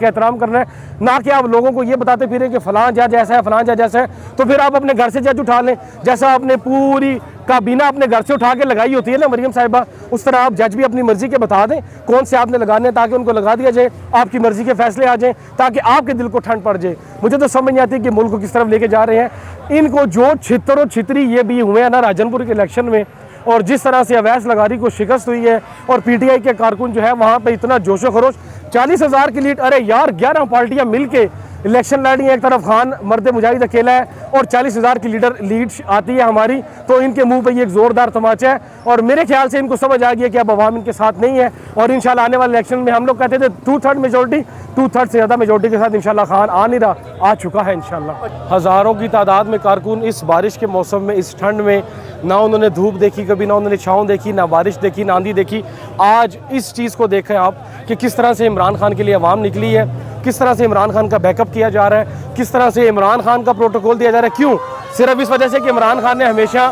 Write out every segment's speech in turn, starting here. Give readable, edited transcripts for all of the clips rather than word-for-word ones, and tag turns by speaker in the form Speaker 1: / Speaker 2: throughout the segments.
Speaker 1: का एहतराम करना है, ना कि आप लोगों को ये बताते फिरें कि फ़लाँ जज ऐसा है, फ़लाँ जज ऐसा है। तो फिर आप अपने घर से जज उठा लें, जैसा आपने पूरी काबीना अपने घर से उठा के लगाई होती है ना मरियम साहिबा, उस तरह आप जज भी अपनी मर्जी के बता दें कौन से आपने लगाने हैं, ताकि उनको लगा दिया जाए, आपकी मर्जी के फैसले आ जाएं, ताकि आपके दिल को ठंड पड़ जाए। मुझे तो समझ नहीं आती कि मुल्क को किस तरफ लेके जा रहे हैं। इनको जो छितर और छितरी ये भी हुए हैं ना राजनपुर के इलेक्शन में, और जिस तरह से अवैस लगारी को शिकस्त हुई है, और पीटीआई के कारकुन जो है वहाँ पे इतना जोशो खरोश, 40,000 की लीड। अरे यार 11 पार्टियां मिलके इलेक्शन लड़ रही है, एक तरफ खान मर्द मुजाहिद अकेला है और 40,000 की लीड आती है हमारी, तो इनके मुंह पे ये एक जोरदार तमाचा है। और मेरे ख्याल से इनको समझ आ गया कि अब अवाम इनके साथ नहीं है, और इंशाल्लाह आने वाले इलेक्शन में हम लोग कहते थे 2/3 मेजोरिटी, 2/3 से ज़्यादा मेजोरिटी के साथ इंशाल्लाह खान आ नहीं रहा, आ चुका है इंशाल्लाह। हज़ारों की तादाद में कारकुन इस बारिश के मौसम में, इस ठंड में, ना उन्होंने धूप देखी कभी, ना उन्होंने छाँव देखी, ना बारिश देखी, ना आंधी देखी। आज इस चीज़ को देखें आप कि किस तरह से इमरान खान के लिए अवाम निकली है, किस तरह से इमरान खान का बैकअप किया जा रहा है, किस तरह से इमरान खान का प्रोटोकॉल दिया जा रहा है। क्यों? सिर्फ इस वजह से कि इमरान खान ने हमेशा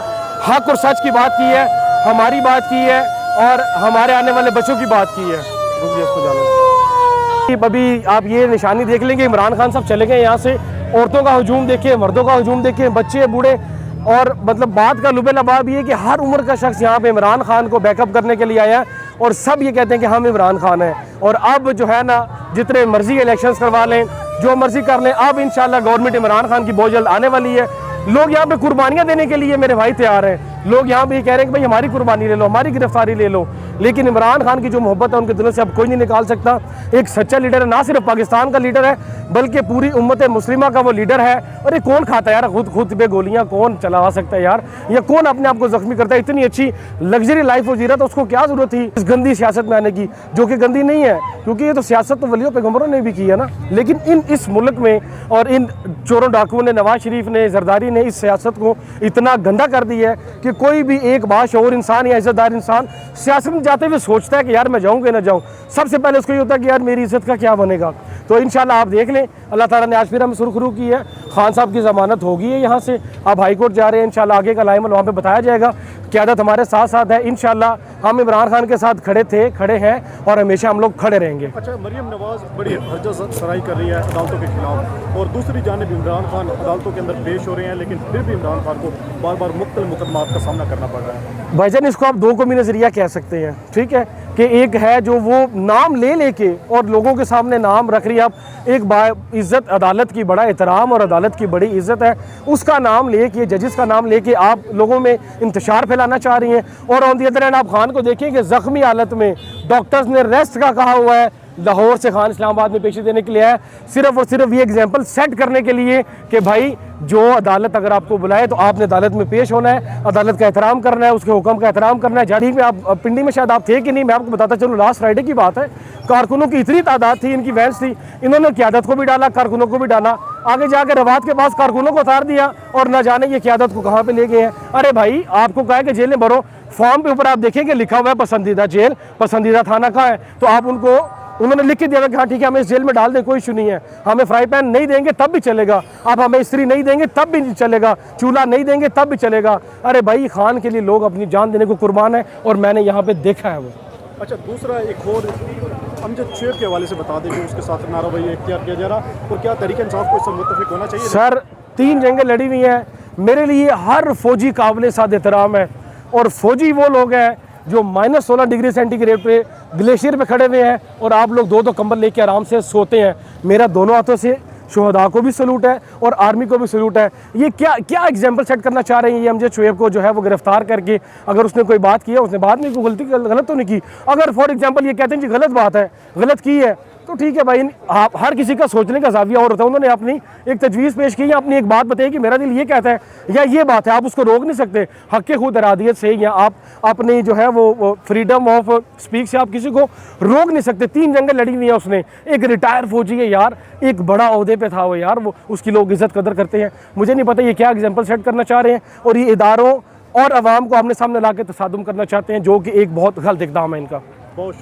Speaker 1: हक और सच की बात की है, हमारी बात की है और हमारे आने वाले बच्चों की बात की है। इसको जानो, अभी आप ये निशानी देख लेंगे, इमरान खान सब चले गए यहाँ से। औरतों का हजूम देखें, मर्दों का हजूम देखें, बच्चे बूढ़े, और मतलब बात का लुबे लबाब ये कि हर उम्र का शख्स यहाँ पे इमरान खान को बैकअप करने के लिए आया है, और सब ये कहते हैं कि हम इमरान खान हैं। और अब जो है ना, जितने मर्जी इलेक्शंस करवा लें, जो मर्जी कर लें, अब इंशाल्लाह गवर्नमेंट इमरान खान की बहुत जल्द आने वाली है। लोग यहाँ पे कुर्बानियाँ देने के लिए मेरे भाई तैयार हैं। लोग यहाँ पे ये कह रहे हैं कि भाई हमारी कुर्बानी ले लो, हमारी गिरफ्तारी ले लो, लेकिन इमरान खान की जो मोहब्बत है उनके दिलों से अब कोई नहीं निकाल सकता। एक सच्चा लीडर है, ना सिर्फ पाकिस्तान का लीडर है बल्कि पूरी उम्मत मुस्लिमा का वो लीडर है। अरे कौन खाता है यार खुद पे गोलियां, कौन चला सकता है यार, या कौन अपने आप को जख्मी करता है? इतनी अच्छी लग्जरी लाइफ वो जी रहा था, उसको क्या जरूरत थी इस गंदी सियासत में आने की, जो कि गंदी नहीं है, क्योंकि ये तो सियासत तो वलियों पैगंबरों ने भी की है ना। लेकिन इस मुल्क में और इन चोरों डाकुओं ने, नवाज शरीफ ने, जरदारी ने इस सियासत को इतना गंदा कर दिया है कि कोई भी एक बाशऊर इंसान या इज्जतदार इंसान सियासत में जाते हुए सोचता है कि यार मैं जाऊँ कि ना जाऊँ, सबसे पहले उसको ये होता है कि यार मेरी इज्जत का क्या बनेगा। तो इंशाल्लाह आप देख लें, अल्लाह ताला ने आज फिर हमें सुरखरू की है, खान साहब की ज़मानत होगी है यहाँ से, अब हाई कोर्ट जा रहे हैं। इंशाल्लाह आगे का लाइमल वहाँ पे बताया जाएगा। क़यादत हमारे साथ साथ है, इंशाल्लाह हम इमरान खान के साथ खड़े हैं और हमेशा हम लोग खड़े रहेंगे।
Speaker 2: अच्छा, मरियम नवाज बड़ी हर्जा सराई कर रही है अदालतों के खिलाफ, और दूसरी जानिब इमरान खान अदालतों के अंदर पेश हो रहे हैं, लेकिन फिर भी इमरान खान को बार बार मुख्तलिफ मुकदमात का सामना करना पड़ रहा है।
Speaker 1: भाईजान इसको आप दो कमी नज़रिया कह सकते हैं, ठीक है, कि एक है जो वो नाम ले लेके और लोगों के सामने नाम रख रही है। आप एक इज़्ज़त, अदालत की बड़ा एहतराम और अदालत की बड़ी इज़्ज़त है, उसका नाम लेके, जजेस का नाम लेके आप लोगों में इंतशार फैलाना चाह रही हैं। और ऑन दी अदर हैंड आप खान को देखिए कि ज़ख्मी हालत में डॉक्टर्स ने रेस्ट का कहा हुआ है, लाहौर से खान इस्लामाबाद में पेशी देने के लिए है, सिर्फ और सिर्फ ये एग्जाम्पल सेट करने के लिए कि भाई जो अदालत अगर आपको बुलाए तो आपने अदालत में पेश होना है, अदालत का एहतराम करना है, उसके हुक्म का एहतराम करना है। जारी में आप पिंडी में शायद आप थे कि नहीं, मैं आपको बताता चलूँ, लास्ट फ्राइडे की बात है, कारकुनों की इतनी तादाद थी, इनकी वैन्स थी, इन्होंने क़यादत को भी डाला, कारकुनों को भी डाला, आगे जाकर रवात के पास कारकुनों को उतार दिया और न जाने ये क़यादत को कहाँ पे ले गए हैं। अरे भाई आपको कहा है कि जेल में भरो, फॉर्म पे ऊपर आप देखेंगे लिखा हुआ है पसंदीदा जेल, पसंदीदा थाना कहाँ है, तो आप उन्होंने लिख के दिया कि हाँ ठीक है हमें इस जेल में डाल दें, कोई इशू नहीं है, हमें फ्राई पैन नहीं देंगे तब भी चलेगा, आप हमें इस्त्री नहीं देंगे तब भी चलेगा, चूल्हा नहीं देंगे तब भी चलेगा। अरे भाई खान के लिए लोग अपनी जान देने को कुर्बान है, और मैंने यहाँ पे देखा है वो।
Speaker 2: अच्छा, दूसरा एक और अमजद शेर के हवाले से बता दें जो उसके साथ नाराबाजी इख्तियार किया जा रहा, और क्या तरीके इंसाफ को इससे मुत्तफिक होना चाहिए?
Speaker 1: सर 3 जंगें लड़ी हुई हैं, मेरे लिए हर फौजी काबिल साद एहतराम है, और फौजी वो लोग हैं जो -16 डिग्री सेंटीग्रेड पे ग्लेशियर पे खड़े हुए हैं, और आप लोग 2-2 कंबल लेके आराम से सोते हैं। मेरा दोनों हाथों से शुहदा को भी सलूट है और आर्मी को भी सलूट है। ये क्या एग्जाम्पल सेट करना चाह रहे हैं ये अमजद शुएब को जो है वो गिरफ्तार करके, अगर उसने कोई बात की है, उसने बाद में कोई गलत तो नहीं की, अगर फॉर एग्जाम्पल ये कहते हैं कि गलत बात है, गलत की है, तो ठीक है भाई, आप हर किसी का सोचने का जाविया और होता है। उन्होंने अपनी एक तजवीज़ पेश की, अपनी एक बात बताई कि मेरा दिल ये कहता है या ये बात है, आप उसको रोक नहीं सकते। हक़ खुद इरादियत से या आप अपनी जो है वो फ्रीडम ऑफ स्पीक से आप किसी को रोक नहीं सकते। 3 जंगें लड़ी हुई है उसने, एक रिटायर फौजी है यार, एक बड़ा ओहदे पे था वो यार, वो उसकी लोग इज़्ज़त कदर करते हैं। मुझे नहीं पता ये क्या एग्जाम्पल सेट करना चाह रहे हैं, और ये इदारों और अवाम को आमने सामने ला के तसादुम करना चाहते हैं, जो कि एक बहुत गलत इक़दाम है इनका।
Speaker 2: बहुत